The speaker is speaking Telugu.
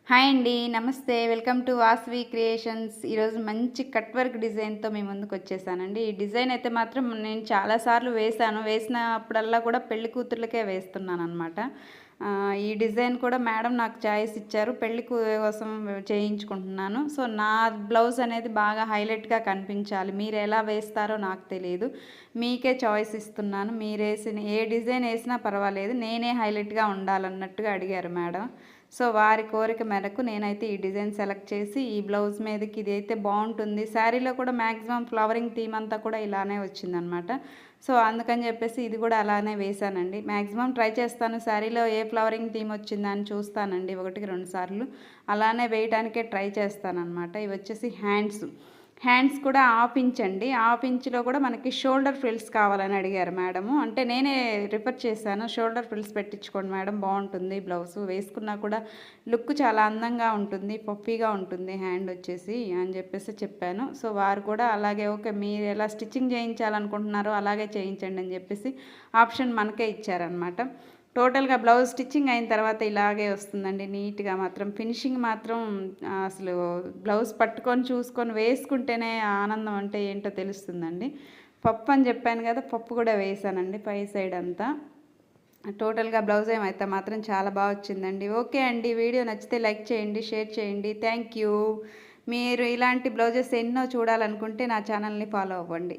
హాయ్ అండి. నమస్తే. Welcome to Vasavi creations. ఈరోజు మంచి కట్ వర్క్ డిజైన్‌తో మీ ముందుకొచ్చేసానండి. ఈ డిజైన్ అయితే మాత్రం నేను చాలా సార్లు వేశాను. వేసినప్పుడల్లా కూడా పెళ్లి కూతుర్లకే వేస్తున్నాననమాట. ఈ డిజైన్ కూడా మేడం నాకు చాయిస్ ఇచ్చారు. కోసం చేయించుకుంటున్నాను. సో, నా బ్లౌజ్ అనేది బాగా హైలైట్‌గా కనిపించాలి. మీరు ఎలా వేస్తారో నాకు తెలీదు. మీకే చాయిస్ ఇస్తున్నాను. మీరేసిన ఏ డిజైన్ ఏసినా పర్వాలేదు. నేనే హైలైట్‌గా ఉండాలన్నట్టుగా అడిగారు మేడం. సో, వారి కోరిక మేరకు నేనైతే ఈ డిజైన్ సెలెక్ట్ చేసి ఈ బ్లౌజ్ మీదకి ఇదైతే బాగుంటుంది. శారీలో కూడా మ్యాక్సిమం ఫ్లవరింగ్ థీమ్ అంతా కూడా ఇలానే వచ్చిందనమాట. సో, అందుకని చెప్పేసి ఇది కూడా అలానే వేశానండి. మ్యాక్సిమం ట్రై చేస్తాను శారీలో ఏ ఫ్లవరింగ్ థీమ్ వచ్చిందని చూస్తానండి 1కి 2 సార్లు. అలానే వేయటానికే ట్రై చేస్తానన్నమాట. ఇవి వచ్చేసి హ్యాండ్స్ కూడా హాఫ్ ఇంచ్ అండి. హాఫ్ ఇంచ్‌లో కూడా మనకి షోల్డర్ ఫ్రిల్స్ కావాలని అడిగారు మేడము. అంటే నేనే రిఫర్ చేశాను. షోల్డర్ ఫ్రిల్స్ పెట్టించుకోండి మేడం, బాగుంటుంది బ్లౌజు. వేసుకున్నా కూడా లుక్ చాలా అందంగా ఉంటుంది, పఫీగా ఉంటుంది హ్యాండ్ వచ్చేసి అని చెప్పేసి చెప్పాను. సో, వారు కూడా అలాగే ఓకే, మీరు ఎలా స్టిచ్చింగ్ చేయించాలనుకుంటున్నారో అలాగే చేయించండి అని చెప్పేసి ఆప్షన్ మనకే ఇచ్చారనమాట. టోటల్గా బ్లౌజ్ స్టిచ్చింగ్ అయిన తర్వాత ఇలాగే వస్తుందండి నీట్గా. మాత్రం ఫినిషింగ్ మాత్రం అసలు బ్లౌజ్ పట్టుకొని చూసుకొని వేసుకుంటేనే ఆనందం అంటే ఏంటో తెలుస్తుందండి. పప్పు అని చెప్పాను కదా, పప్పు కూడా వేసానండి పై సైడ్ అంతా. టోటల్గా బ్లౌజ్ ఏమైతే మాత్రం చాలా బాగా వచ్చిందండి. ఓకే అండి, వీడియో నచ్చితే లైక్ చేయండి, షేర్ చేయండి. Thank you. మీరు ఇలాంటి బ్లౌజెస్ ఎన్నో చూడాలనుకుంటే నా ఛానల్ని ఫాలో అవ్వండి.